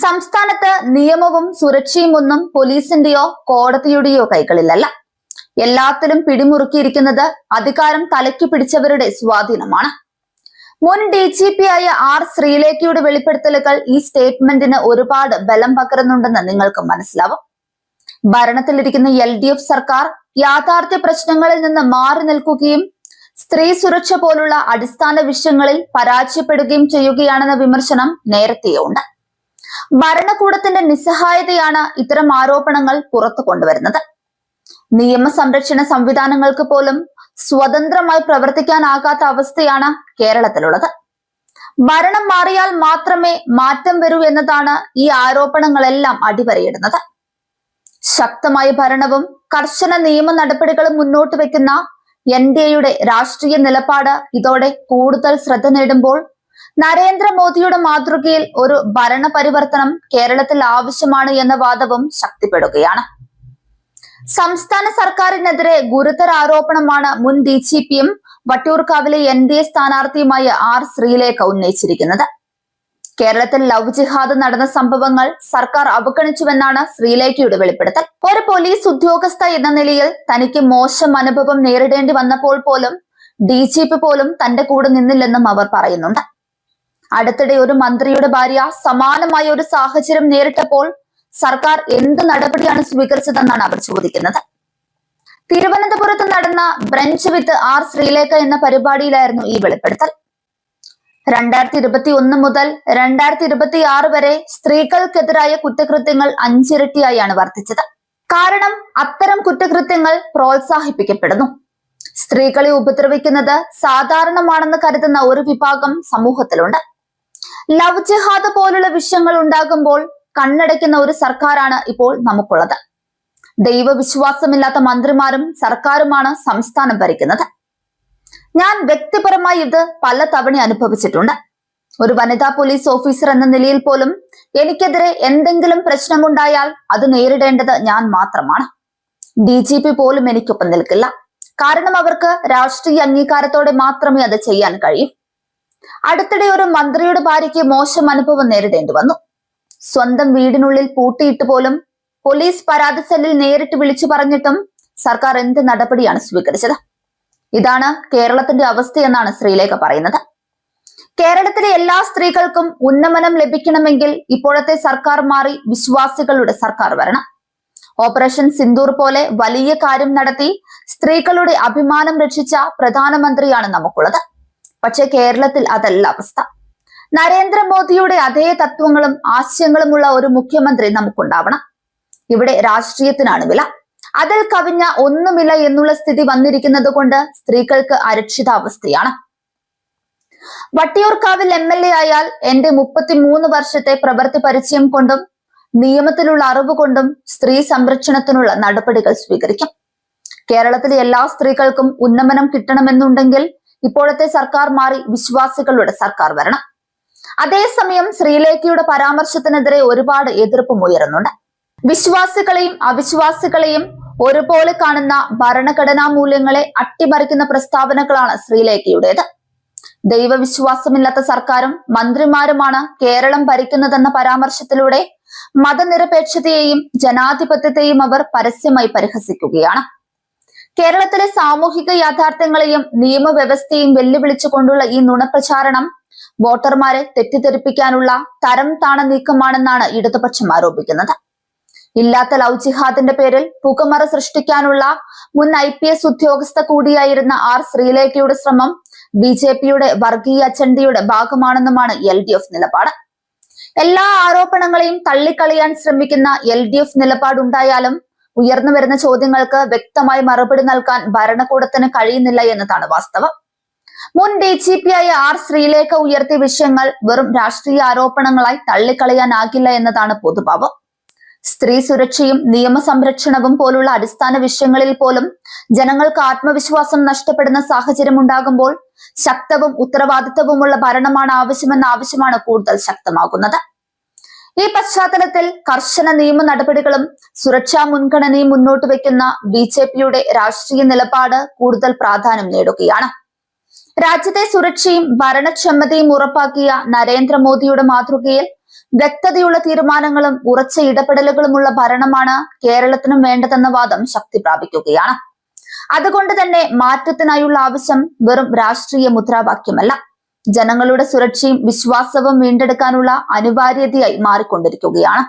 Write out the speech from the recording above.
സംസ്ഥാനത്ത് നിയമവും സുരക്ഷയും ഒന്നും പോലീസിന്റെയോ കോടതിയുടെയോ കൈകളിലല്ല. എല്ലാത്തിലും പിടിമുറുക്കിയിരിക്കുന്നത് അധികാരം തലയ്ക്ക് പിടിച്ചവരുടെ സ്വാധീനമാണ്. മുൻ DGP ആയ R. ശ്രീലേഖയുടെ വെളിപ്പെടുത്തലുകൾ ഈ സ്റ്റേറ്റ്മെന്റിന് ഒരുപാട് ബലം പകരുന്നുണ്ടെന്ന് നിങ്ങൾക്ക് മനസ്സിലാവും. ഭരണത്തിലിരിക്കുന്ന LDF സർക്കാർ യാഥാർത്ഥ്യ പ്രശ്നങ്ങളിൽ നിന്ന് മാറി നിൽക്കുകയും സ്ത്രീ സുരക്ഷ പോലുള്ള അടിസ്ഥാന വിഷയങ്ങളിൽ പരാജയപ്പെടുകയും ചെയ്യുകയാണെന്ന വിമർശനം നേരത്തെയുണ്ട്. ഭരണകൂടത്തിന്റെ നിസ്സഹായതയാണ് ഇത്തരം ആരോപണങ്ങൾ പുറത്തു കൊണ്ടുവരുന്നത്. നിയമസംരക്ഷണ സംവിധാനങ്ങൾക്ക് പോലും സ്വതന്ത്രമായി പ്രവർത്തിക്കാനാകാത്ത അവസ്ഥയാണ് കേരളത്തിലുള്ളത്. ഭരണം മാറിയാൽ മാത്രമേ മാറ്റം വരൂ എന്നതാണ് ഈ ആരോപണങ്ങളെല്ലാം അടിവരയിടുന്നത്. ശക്തമായ ഭരണവും കർശന നിയമ നടപടികളും മുന്നോട്ട് വെക്കുന്ന NDAയുടെ രാഷ്ട്രീയ നിലപാട് ഇതോടെ കൂടുതൽ ശ്രദ്ധ നേടുമ്പോൾ നരേന്ദ്രമോദിയുടെ മാതൃകയിൽ ഒരു ഭരണ പരിവർത്തനം കേരളത്തിൽ ആവശ്യമാണ് എന്ന വാദവും ശക്തിപ്പെടുകയാണ്. സംസ്ഥാന സർക്കാരിനെതിരെ ഗുരുതര ആരോപണമാണ് മുൻ DGPയും വട്ടിയൂർക്കാവിലെ NDA സ്ഥാനാർത്ഥിയുമായ R. ശ്രീലേഖ ഉന്നയിച്ചിരിക്കുന്നത്. കേരളത്തിൽ ലവ് ജിഹാദ് നടന്ന സംഭവങ്ങൾ സർക്കാർ അവഗണിച്ചുവെന്നാണ് ശ്രീലേഖയുടെ വെളിപ്പെടുത്തൽ. ഒരു പോലീസ് ഉദ്യോഗസ്ഥ എന്ന നിലയിൽ തനിക്ക് മോശം അനുഭവം നേരിടേണ്ടി വന്നപ്പോൾ പോലും DGP പോലും തന്റെ കൂടെ നിന്നില്ലെന്നും അവർ പറയുന്നുണ്ട്. അടുത്തിടെ ഒരു മന്ത്രിയുടെ ഭാര്യ സമാനമായ ഒരു സാഹചര്യം നേരിട്ടപ്പോൾ സർക്കാർ എന്ത് നടപടിയാണ് സ്വീകരിച്ചതെന്നാണ് അവർ ചോദിക്കുന്നത്. തിരുവനന്തപുരത്ത് നടന്ന ബ്രഞ്ച് വിത്ത് R. ശ്രീലേഖ എന്ന പരിപാടിയിലായിരുന്നു ഈ വെളിപ്പെടുത്തൽ. 2021 മുതൽ 2026 വരെ സ്ത്രീകൾക്കെതിരായ കുറ്റകൃത്യങ്ങൾ 5 ഇരട്ടിയായാണ് വർദ്ധിച്ചത്. കാരണം അത്തരം കുറ്റകൃത്യങ്ങൾ പ്രോത്സാഹിപ്പിക്കപ്പെടുന്നു. സ്ത്രീകളെ ഉപദ്രവിക്കുന്നത് സാധാരണമാണെന്ന് കരുതുന്ന ഒരു വിഭാഗം സമൂഹത്തിലുണ്ട്. ലവ് ജിഹാദ് പോലുള്ള വിഷയങ്ങൾ ഉണ്ടാകുമ്പോൾ കണ്ണടയ്ക്കുന്ന ഒരു സർക്കാരാണ് ഇപ്പോൾ നമുക്കുള്ളത്. ദൈവവിശ്വാസമില്ലാത്ത മന്ത്രിമാരും സർക്കാരുമാണ് സംസ്ഥാനം ഭരിക്കുന്നത്. ഞാൻ വ്യക്തിപരമായി ഇത് പല തവണ അനുഭവിച്ചിട്ടുണ്ട്. ഒരു വനിതാ പോലീസ് ഓഫീസർ എന്ന നിലയിൽ പോലും എനിക്കെതിരെ എന്തെങ്കിലും പ്രശ്നമുണ്ടായാൽ അത് നേരിടേണ്ടത് ഞാൻ മാത്രമാണ്. DGP പോലും എനിക്കൊപ്പം നിൽക്കില്ല. കാരണം അവർക്ക് രാഷ്ട്രീയ അംഗീകാരത്തോടെ മാത്രമേ അത് ചെയ്യാൻ കഴിയൂ. അടുത്തിടെ ഒരു മന്ത്രിയുടെ ഭാര്യയ്ക്ക് മോശം അനുഭവം നേരിടേണ്ടി വന്നു. സ്വന്തം വീടിനുള്ളിൽ പൂട്ടിയിട്ട് പോലും പോലീസ് പരാതി സെല്ലിൽ നേരിട്ട് വിളിച്ചു പറഞ്ഞിട്ടും സർക്കാർ എന്ത് നടപടിയാണ് സ്വീകരിച്ചത്? ഇതാണ് കേരളത്തിന്റെ അവസ്ഥയെന്നാണ് ശ്രീലേഖ പറയുന്നത്. കേരളത്തിലെ എല്ലാ സ്ത്രീകൾക്കും ഉന്നമനം ലഭിക്കണമെങ്കിൽ ഇപ്പോഴത്തെ സർക്കാർ മാറി വിശ്വാസികളുടെ സർക്കാർ വരണം. ഓപ്പറേഷൻ സിന്ദൂർ പോലെ വലിയ കാര്യം നടത്തി സ്ത്രീകളുടെ അഭിമാനം രക്ഷിച്ച പ്രധാനമന്ത്രിയാണ് നമുക്കുള്ളത്. പക്ഷെ കേരളത്തിൽ അതല്ല അവസ്ഥ. നരേന്ദ്രമോദിയുടെ അതേ തത്വങ്ങളും ആശയങ്ങളുമുള്ള ഒരു മുഖ്യമന്ത്രി നമുക്കുണ്ടാവണം. ഇവിടെ രാഷ്ട്രീയത്തിനാണ് വില. അതിൽ കവിഞ്ഞ ഒന്നുമില്ല എന്നുള്ള സ്ഥിതി വന്നിരിക്കുന്നത് കൊണ്ട് സ്ത്രീകൾക്ക് അരക്ഷിതാവസ്ഥയാണ്. വട്ടിയൂർക്കാവിൽ MLA ആയാൽ എന്റെ 33 വർഷത്തെ പ്രവൃത്തി പരിചയം കൊണ്ടും നിയമത്തിലുള്ള അറിവ് കൊണ്ടും സ്ത്രീ സംരക്ഷണത്തിനുള്ള നടപടികൾ സ്വീകരിക്കും. കേരളത്തിലെ എല്ലാ സ്ത്രീകൾക്കും ഉന്നമനം കിട്ടണമെന്നുണ്ടെങ്കിൽ ഇപ്പോഴത്തെ സർക്കാർ മാറി വിശ്വാസികളുടെ സർക്കാർ വരണം. അതേസമയം ശ്രീലേഖയുടെ പരാമർശത്തിനെതിരെ ഒരുപാട് എതിർപ്പും ഉയരുന്നുണ്ട്. വിശ്വാസികളെയും അവിശ്വാസികളെയും ഒരുപോലെ കാണുന്ന ഭരണഘടനാ മൂല്യങ്ങളെ അട്ടിമറിക്കുന്ന പ്രസ്താവനകളാണ് ശ്രീലേഖയുടേത്. ദൈവവിശ്വാസമില്ലാത്ത സർക്കാരും മന്ത്രിമാരുമാണ് കേരളം ഭരിക്കുന്നതെന്ന പരാമർശത്തിലൂടെ മതനിരപേക്ഷതയെയും ജനാധിപത്യത്തെയും അവർ പരസ്യമായി പരിഹസിക്കുകയാണ്. കേരളത്തിലെ സാമൂഹിക യാഥാർത്ഥ്യങ്ങളെയും നിയമവ്യവസ്ഥയെയും വെല്ലുവിളിച്ചുകൊണ്ടുള്ള ഈ നുണപ്രചാരണം വോട്ടർമാരെ തെറ്റിദ്ധരിപ്പിക്കാനുള്ള തരം താണ നീക്കമാണെന്നാണ് ഇടതുപക്ഷം ആരോപിക്കുന്നത്. ഇല്ലാത്ത ലവ് ജിഹാദിന്റെ പേരിൽ പുകമറ സൃഷ്ടിക്കാനുള്ള മുൻ IPS ഉദ്യോഗസ്ഥ കൂടിയായിരുന്ന R. ശ്രീലേഖയുടെ ശ്രമം BJPയുടെ വർഗീയ അജണ്ടയുടെ ഭാഗമാണെന്നുമാണ് LDF നിലപാട്. എല്ലാ ആരോപണങ്ങളെയും തള്ളിക്കളയാൻ ശ്രമിക്കുന്ന LDF നിലപാടുണ്ടായാലും ഉയർന്നു വരുന്ന ചോദ്യങ്ങൾക്ക് വ്യക്തമായി മറുപടി നൽകാൻ ഭരണകൂടത്തിന് കഴിയുന്നില്ല എന്നതാണ് വാസ്തവം. മുൻ DGP ആയ R. ശ്രീലേഖ ഉയർത്തിയ വിഷയങ്ങൾ വെറും രാഷ്ട്രീയ ആരോപണങ്ങളായി തള്ളിക്കളയാനാകില്ല എന്നതാണ് പൊതുഭാവം. സ്ത്രീ സുരക്ഷയും നിയമസംരക്ഷണവും പോലുള്ള അടിസ്ഥാന വിഷയങ്ങളിൽ പോലും ജനങ്ങൾക്ക് ആത്മവിശ്വാസം നഷ്ടപ്പെടുന്ന സാഹചര്യം ഉണ്ടാകുമ്പോൾ ശക്തവും ഉത്തരവാദിത്തവുമുള്ള ഭരണമാണ് ആവശ്യമെന്ന ആവശ്യമാണ് കൂടുതൽ ശക്തമാകുന്നത്. ഈ പശ്ചാത്തലത്തിൽ കർശന നിയമ നടപടികളും സുരക്ഷാ മുൻഗണനയും മുന്നോട്ട് വെക്കുന്ന BJPയുടെ രാഷ്ട്രീയ നിലപാട് കൂടുതൽ പ്രാധാന്യം നേടുകയാണ്. രാജ്യത്തെ സുരക്ഷയും ഭരണക്ഷമതയും ഉറപ്പാക്കിയ നരേന്ദ്രമോദിയുടെ മാതൃകയിൽ വ്യക്തതയുള്ള തീരുമാനങ്ങളും ഉറച്ച ഇടപെടലുകളുമുള്ള ഭരണമാണ് കേരളത്തിനും വേണ്ടതെന്ന വാദം ശക്തി പ്രാപിക്കുകയാണ്. അതുകൊണ്ട് തന്നെ മാറ്റത്തിനായുള്ള ആവശ്യം വെറും രാഷ്ട്രീയ മുദ്രാവാക്യമല്ല, ജനങ്ങളുടെ സുരക്ഷയും വിശ്വാസവും വീണ്ടെടുക്കാനുള്ള അനിവാര്യതയായി മാറിക്കൊണ്ടിരിക്കുകയാണ്.